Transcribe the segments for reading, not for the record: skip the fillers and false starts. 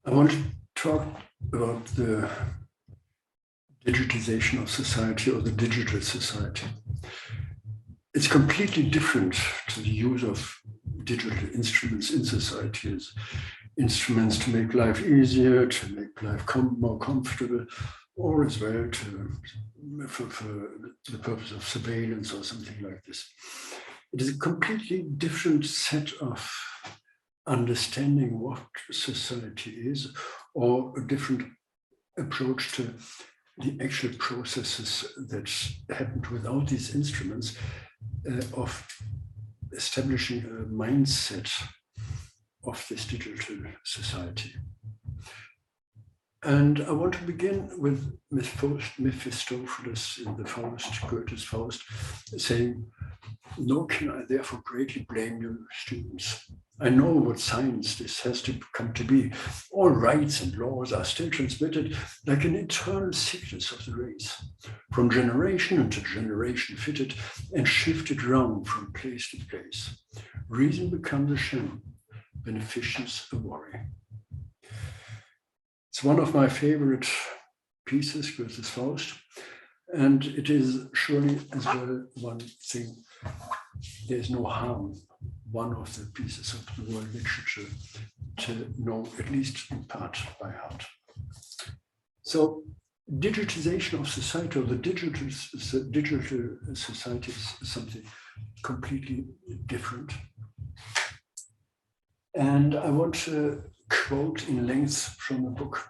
I want to talk about the digitization of society or the digital society. It's completely different to the use of digital instruments in society as instruments to make life easier, to make life more comfortable, or as well for the purpose of surveillance or something like this. It is a completely different set of understanding what society is, or a different approach to the actual processes that happened without these instruments of establishing a mindset of this digital society. And I want to begin with Mephistopheles in the Faust, Goethe's Faust, saying, "Nor can I therefore greatly blame you, students. I know what science this has to come to be. All rights and laws are still transmitted like an eternal sickness of the race, from generation into generation fitted and shifted round from place to place. Reason becomes a sham, beneficence a worry." It's one of my favorite pieces, Goethe's Faust, and it is surely as well one thing. There's no harm, one of the pieces of the world literature to know, at least in part, by heart. So digitization of society, or the digital society, is something completely different. And I want to quote in length from a book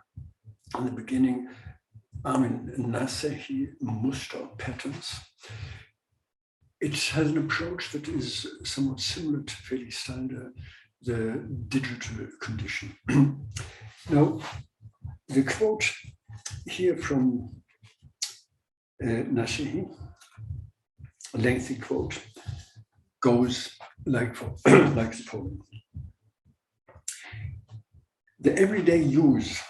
in the beginning, Armin Nasehi, Muster Patterns. It has an approach that is somewhat similar to Felix Steiner, the digital condition. Now, the quote here from Nasehi, a lengthy quote, goes like the following. The everyday use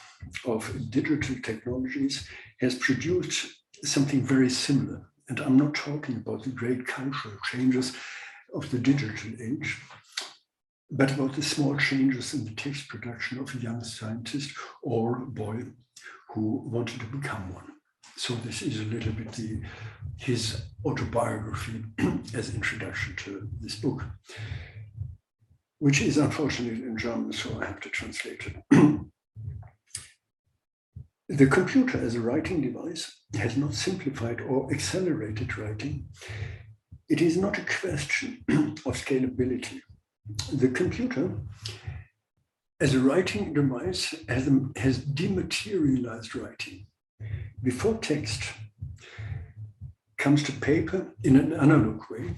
of digital technologies has produced something very similar. And I'm not talking about the great cultural changes of the digital age, but about the small changes in the text production of a young scientist or boy who wanted to become one. So this is a little bit his autobiography as introduction to this book, which is unfortunately in German, so I have to translate it. The computer as a writing device has not simplified or accelerated writing. It is not a question of scalability. The computer as a writing device has dematerialized writing. Before text comes to paper in an analog way,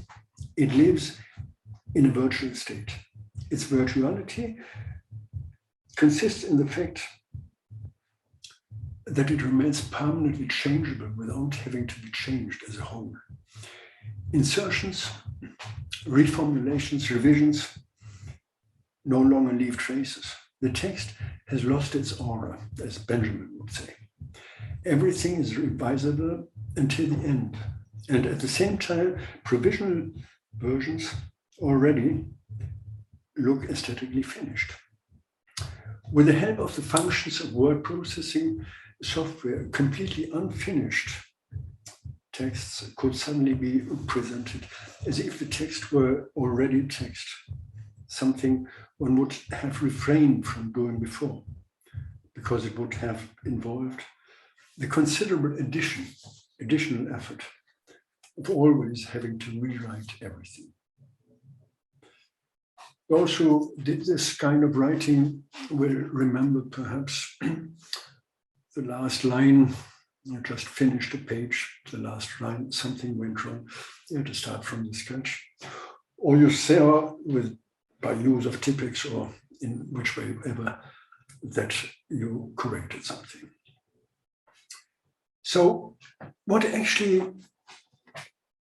it lives in a virtual state. Its virtuality consists in the fact that it remains permanently changeable without having to be changed as a whole. Insertions, reformulations, revisions no longer leave traces. The text has lost its aura, as Benjamin would say. Everything is revisable until the end. And at the same time, provisional versions already look aesthetically finished. With the help of the functions of word processing software, completely unfinished texts could suddenly be presented as if the text were already text, something one would have refrained from doing before, because it would have involved the considerable additional effort of always having to rewrite everything. Those who did this kind of writing will remember perhaps the last line. You just finished a page, the last line, something went wrong. You had to start from the scratch. Or you saw by use of Tipex or in which way ever that you corrected something. So what actually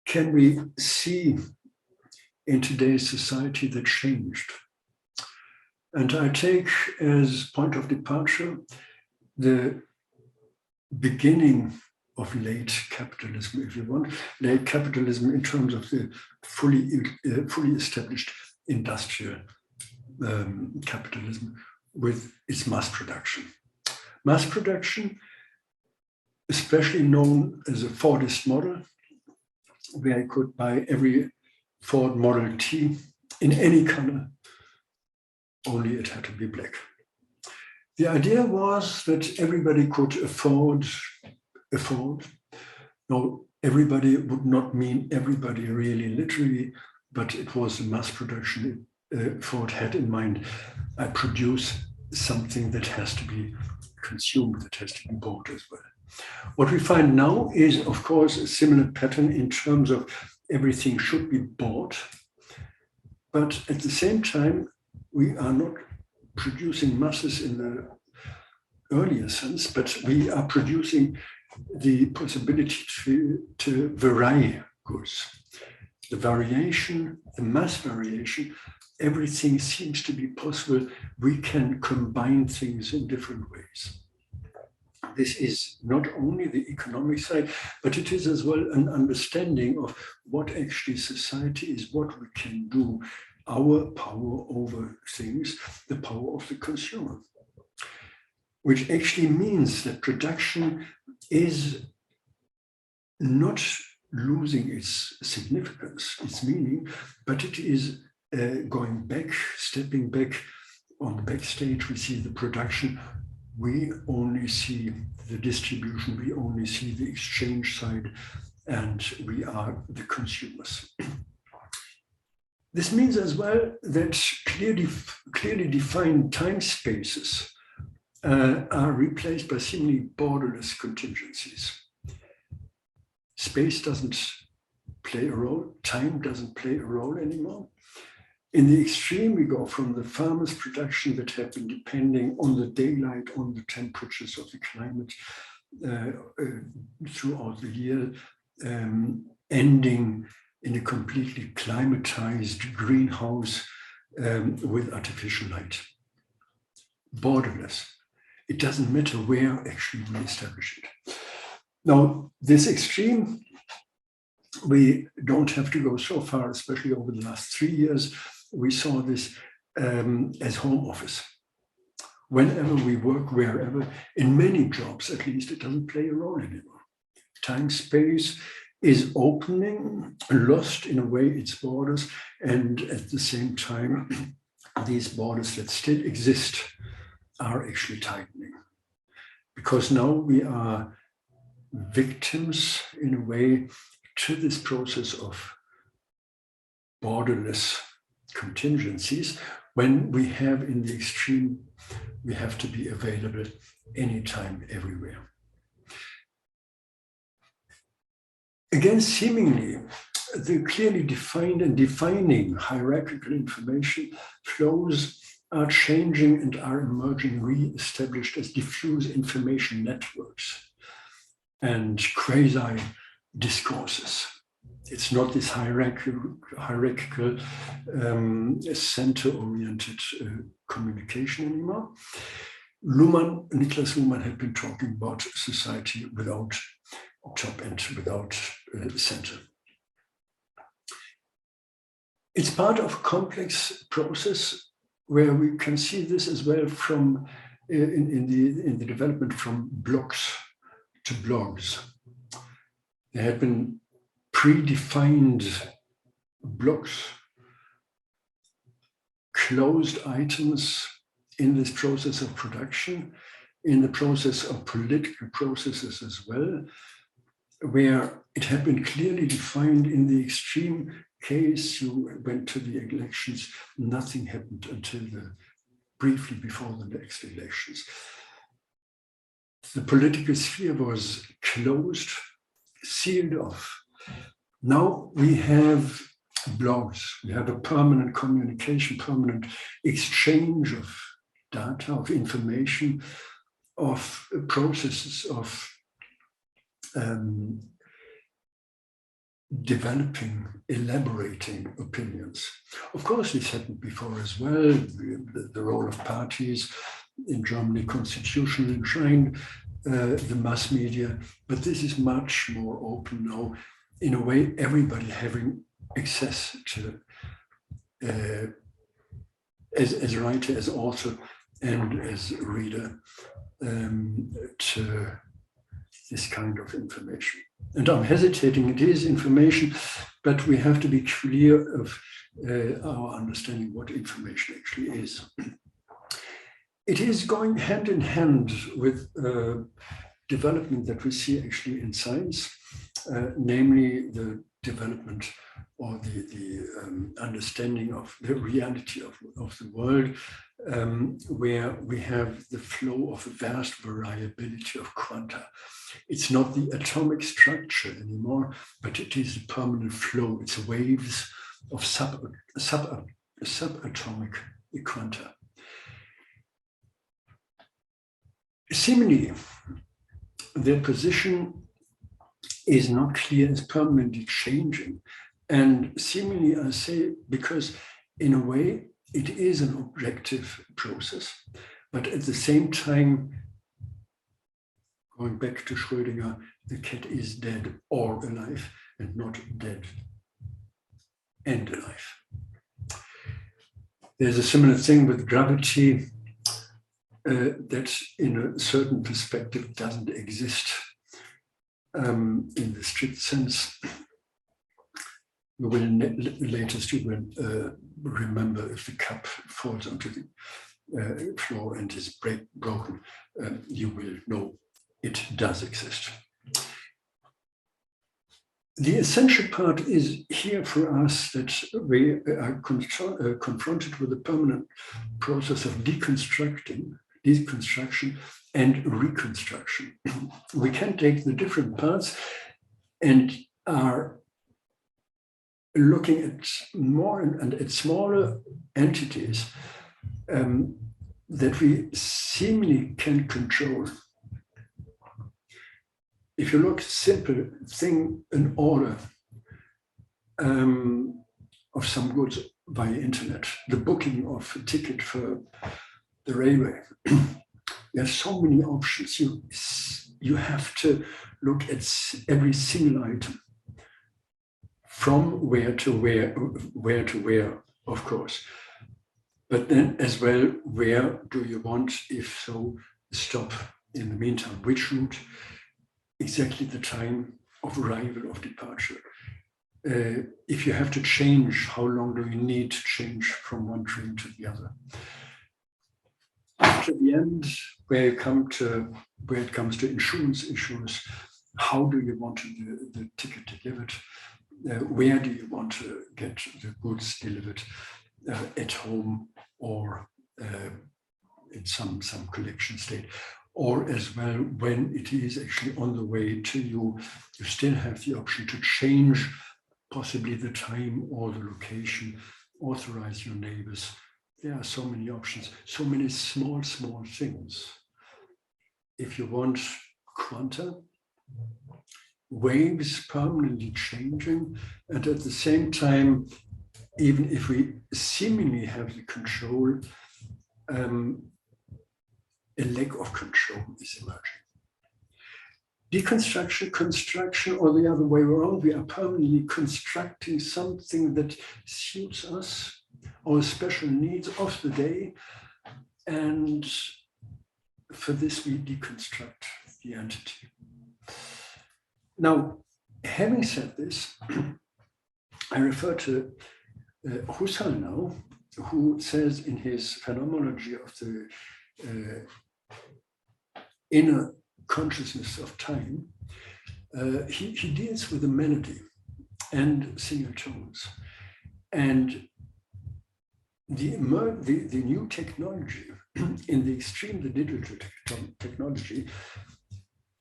can we see in today's society that changed? And I take as point of departure the beginning of late capitalism, if you want, late capitalism in terms of the fully established industrial capitalism, with its mass production. Mass production, especially known as a Fordist model, where I could buy every Ford Model T in any color, only it had to be black. The idea was that everybody could afford. No, everybody would not mean everybody really literally, but it was a mass production Ford had in mind. I produce something that has to be consumed, that has to be bought as well. What we find now is, of course, a similar pattern in terms of everything should be bought, but at the same time, we are not producing masses in the earlier sense, but we are producing the possibility to vary goods. The variation, the mass variation, everything seems to be possible. We can combine things in different ways. This is not only the economic side, but it is as well an understanding of what actually society is, what we can do, our power over things, the power of the consumer, which actually means that production is not losing its significance, its meaning, but it is going back, stepping back. On the backstage, we see the production. We only see the distribution, we only see the exchange side, and we are the consumers. This means as well that clearly defined time spaces are replaced by seemingly borderless contingencies. Space doesn't play a role, time doesn't play a role anymore. In the extreme, we go from the farmers' production that have been depending on the daylight, on the temperatures of the climate throughout the year, ending in a completely climatized greenhouse with artificial light. Borderless. It doesn't matter where actually we establish it. Now, this extreme, we don't have to go so far, especially over the last 3 years. We saw this as home office. Whenever we work, wherever, in many jobs at least, it doesn't play a role anymore. Time, space is opening, lost in a way its borders, and at the same time, these borders that still exist are actually tightening. Because now we are victims, in a way, to this process of borderless contingencies. When we have in the extreme, we have to be available anytime, everywhere. Again, seemingly, the clearly defined and defining hierarchical information flows are changing and are emerging, re-established as diffuse information networks and quasi-discourses. It's not this hierarchical center-oriented communication anymore. Niklas Luhmann had been talking about society without top and without center. It's part of a complex process where we can see this as well from in the development from blocks to blogs. There had been predefined blocks, closed items in this process of production, in the process of political processes as well, where it had been clearly defined. In the extreme case, you went to the elections, nothing happened until briefly before the next elections. The political sphere was closed, sealed off. Now we have blogs, we have a permanent communication, permanent exchange of data, of information, of processes of developing, elaborating opinions. Of course, this happened before as well. The role of parties in Germany, constitutionally enshrined, the mass media, but this is much more open now. In a way, everybody having access to, as writer, as author, and as a reader to this kind of information. And I'm hesitating, it is information, but we have to be clear of our understanding what information actually is. It is going hand in hand with development that we see actually in science, namely the development or the understanding of the reality of the world, where we have the flow of a vast variability of quanta. It's not the atomic structure anymore, but it is a permanent flow. It's waves of subatomic quanta. Seemingly, their position is not clear, is permanently changing. And seemingly, I say, because in a way, it is an objective process, but at the same time, going back to Schrödinger, the cat is dead or alive and not dead and alive. There's a similar thing with gravity that in a certain perspective doesn't exist in the strict sense. You will later student remember if the cup falls onto the floor and is broken, you will know it does exist. The essential part is here for us that we are confronted with a permanent process of deconstruction and reconstruction. We can take the different parts and are looking at more and at smaller entities that we seemingly can control. If you look simple thing, an order of some goods via internet, the booking of a ticket for the railway, you have so many options. You have to look at every single item, from where to where, of course. But then as well, where do you want, if so, stop in the meantime, which route, exactly the time of arrival, of departure. If you have to change, how long do you need to change from one train to the other? After the end, where it comes to insurance, how do you want the ticket delivered? Where do you want to get the goods delivered? At home or in some collection state? Or as well, when it is actually on the way to you, you still have the option to change possibly the time or the location, authorize your neighbors. There are so many options, so many small things. If you want quanta, waves permanently changing, and at the same time, even if we seemingly have the control, a lack of control is emerging. Deconstruction, construction, or the other way around, we are permanently constructing something that suits us, our special needs of the day, and for this we deconstruct the entity. Now, having said this, I refer to Husserl now, who says in his phenomenology of the inner consciousness of time, he deals with the melody and single tones. And the new technology, in the extreme, the digital technology,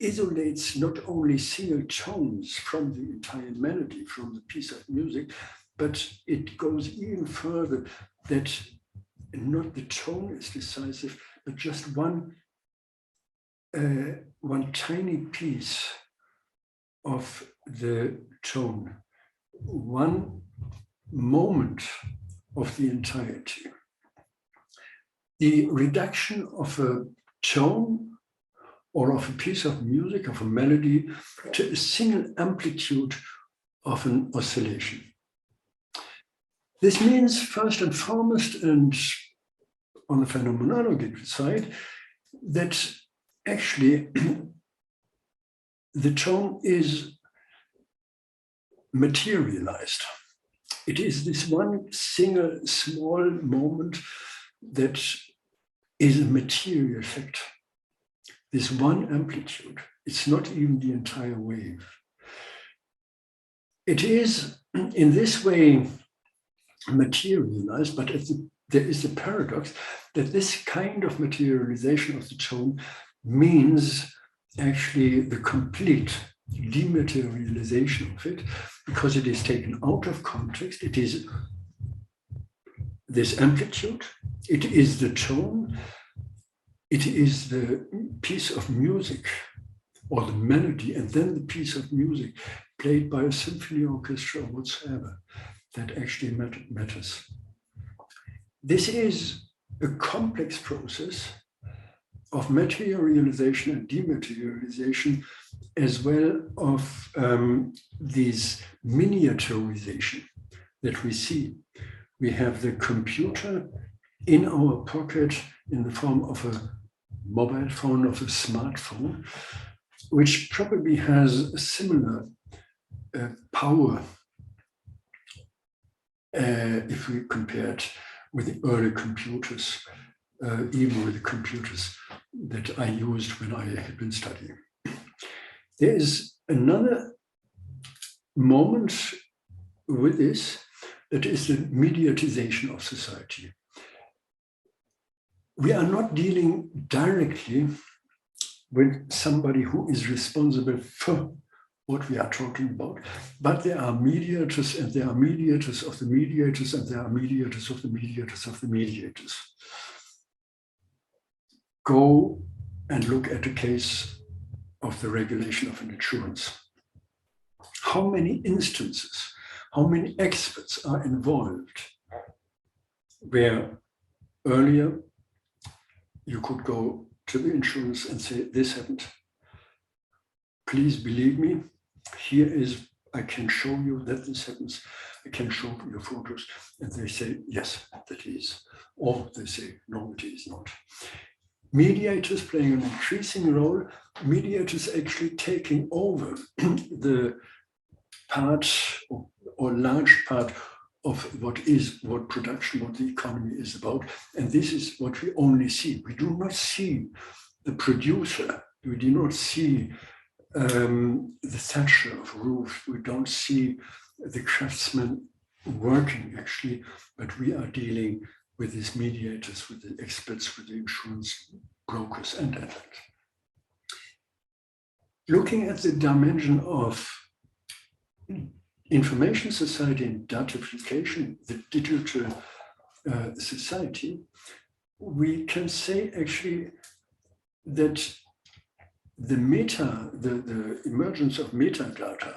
isolates not only single tones from the entire melody, from the piece of music, but it goes even further, that not the tone is decisive, but just one tiny piece of the tone, one moment of the entirety. The reduction of a tone or of a piece of music, of a melody, to a single amplitude of an oscillation. This means, first and foremost, and on the phenomenological side, that actually the tone is materialized. It is this one single small moment that is a material fact. This one amplitude. It's not even the entire wave. It is in this way materialized, but there is a paradox that this kind of materialization of the tone means actually the complete dematerialization of it, because it is taken out of context. It is this amplitude, it is the tone, it is the piece of music or the melody, and then the piece of music played by a symphony orchestra or whatsoever that actually matters. This is a complex process of materialization and dematerialization, as well of this miniaturization that we see. We have the computer in our pocket in the form of a mobile phone, of a smartphone, which probably has a similar power if we compare it with the early computers, even with the computers that I used when I had been studying. There is another moment with this, that is the mediatization of society. We are not dealing directly with somebody who is responsible for what we are talking about, but there are mediators, and there are mediators of the mediators, and there are mediators of the mediators of the mediators. Go and look at the case of the regulation of an insurance. How many instances, how many experts are involved where earlier you could go to the insurance and say, this happened. Please believe me, here is, I can show you that this happens. I can show you photos. And they say, yes, that is. Or they say, no, it is not. Mediators playing an increasing role, mediators actually taking over the part or large part of what production, what the economy is about. And this is what we only see. We do not see the producer. We do not see the thatcher of roof. We don't see the craftsman working actually, but we are dealing with these mediators, with the experts, with the insurance brokers and that. Looking at the dimension of information society and datification, the digital society, we can say actually that the emergence of metadata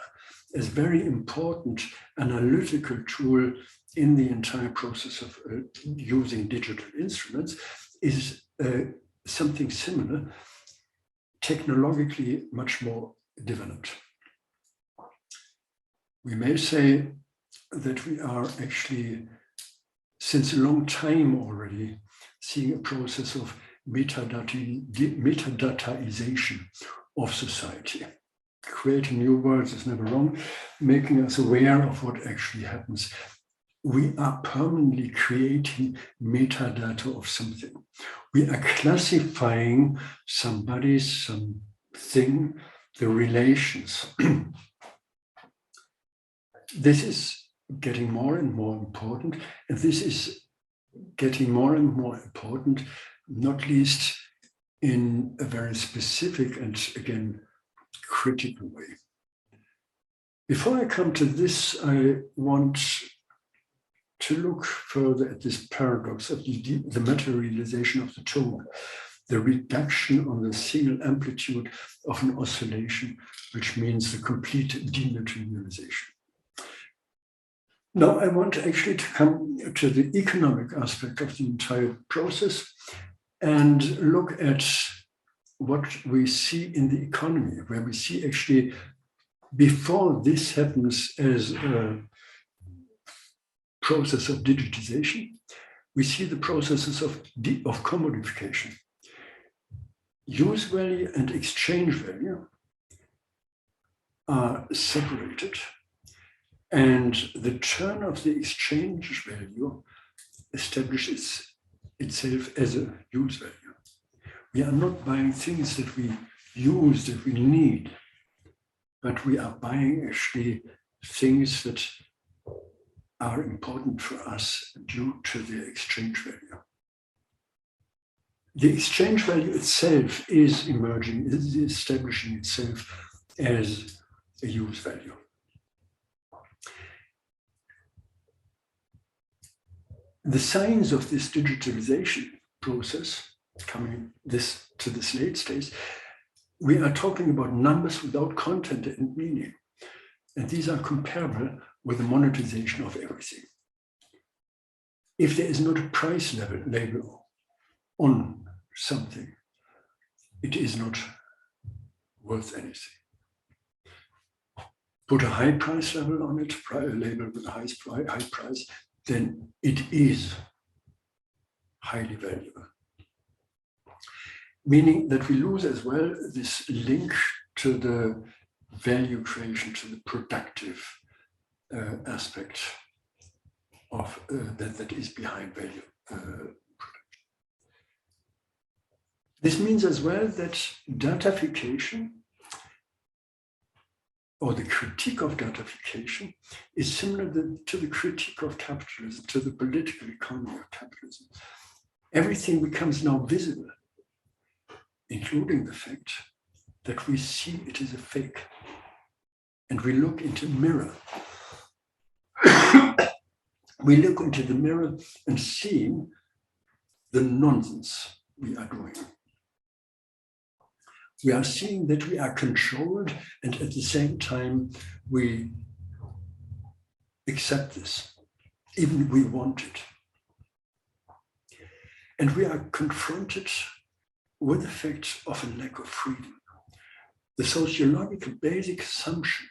is very important analytical tool in the entire process of using digital instruments is something similar, technologically much more developed. We may say that we are actually, since a long time already, seeing a process of metadataization of society. Creating new words is never wrong, making us aware of what actually happens. We are permanently creating metadata of something. We are classifying somebody, something, the relations. This is getting more and more important, and this is getting more and more important, not least in a very specific and, again, critical way. Before I come to this, I want to look further at this paradox of the materialization of the tone, the reduction on the single amplitude of an oscillation, which means the complete dematerialization. Now I want actually to come to the economic aspect of the entire process and look at what we see in the economy, where we see actually, before this happens as a process of digitization, we see the processes of commodification. Use value and exchange value are separated, and the turn of the exchange value establishes itself as a use value. We are not buying things that we use, that we need, but we are buying actually things that are important for us due to the exchange value. The exchange value itself is emerging, is establishing itself as a use value. The signs of this digitalization process, coming to this late stage, we are talking about numbers without content and meaning. And these are comparable with the monetization of everything. If there is not a price label on something, it is not worth anything. Put a high price level on it, a label with a high price, then it is highly valuable. Meaning that we lose as well this link to the value creation, to the productive aspect of that is behind value production. This means as well that datafication, or the critique of datafication, is similar to the critique of capitalism, to the political economy of capitalism. Everything becomes now visible, including the fact that we see it is a fake. And we look into the mirror. We look into the mirror and see the nonsense we are doing. We are seeing that we are controlled, and at the same time, we accept this, even we want it. And we are confronted with the fact of a lack of freedom. The sociological basic assumption,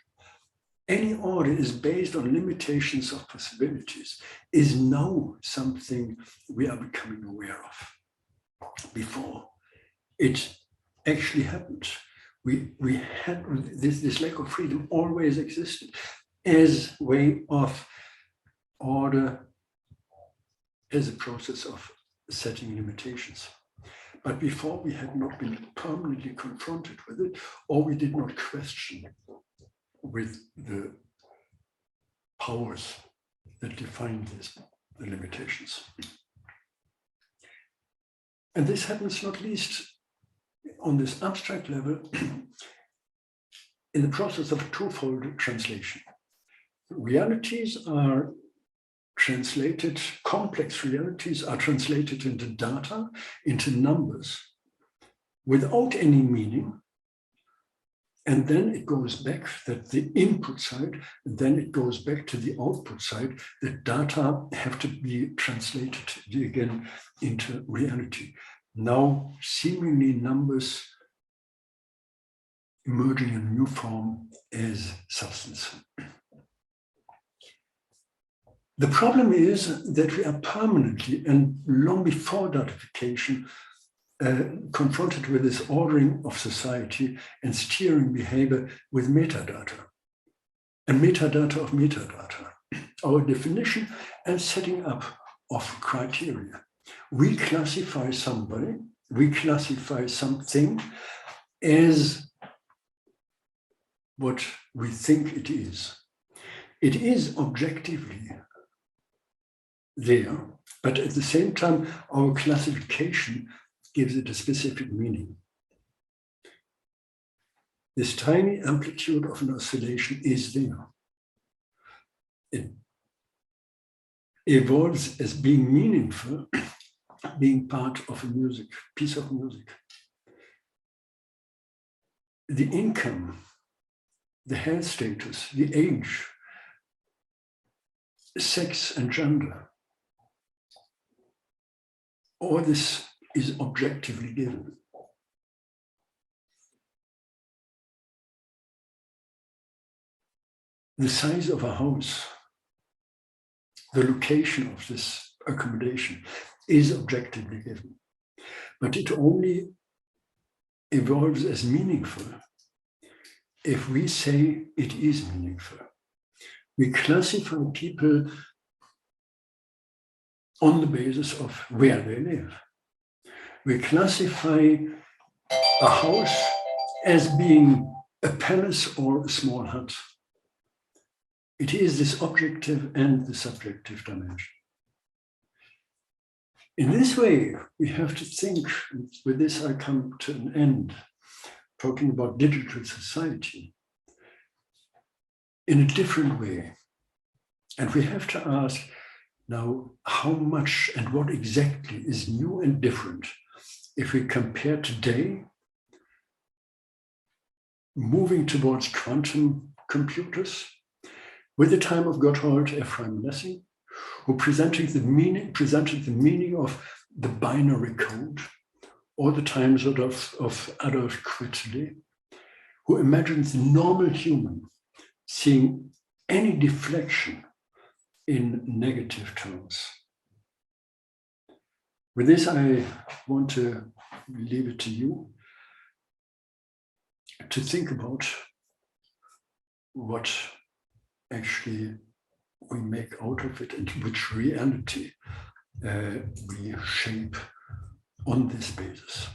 any order is based on limitations of possibilities, is now something we are becoming aware of. Before it actually happened, we had this lack of freedom always existed as a way of order, as a process of setting limitations. But before, we had not been permanently confronted with it, or we did not question with the powers that define the limitations. And this happens not least on this abstract level in the process of a twofold translation. Realities are translated, complex realities are translated into data, into numbers, without any meaning. And then it goes back, that the input side, and then it goes back to the output side, that data have to be translated again into reality. Now, seemingly numbers emerging in a new form as substance. The problem is that we are permanently, and long before datification, confronted with this ordering of society and steering behavior with metadata, and metadata of metadata, our definition and setting up of criteria. We classify somebody, we classify something as what we think it is. It is objectively there, but at the same time, our classification gives it a specific meaning. This tiny amplitude of an oscillation is there. It evolves as being meaningful, being part of a piece of music. The income, the health status, the age, sex and gender, all this is objectively given. The size of a house, the location of this accommodation is objectively given. But it only evolves as meaningful if we say it is meaningful. We classify people on the basis of where they live. We classify a house as being a palace or a small hut. It is this objective and the subjective dimension. In this way, we have to think, with this I come to an end, talking about digital society, in a different way. And we have to ask now, how much and what exactly is new and different if we compare today, moving towards quantum computers, with the time of Gotthold Ephraim Lessing, who presented the meaning of the binary code, or the times of Adolf Quetelet, who imagined the normal human seeing any deflection in negative terms. With this, I want to leave it to you to think about what actually we make out of it and which reality we shape on this basis.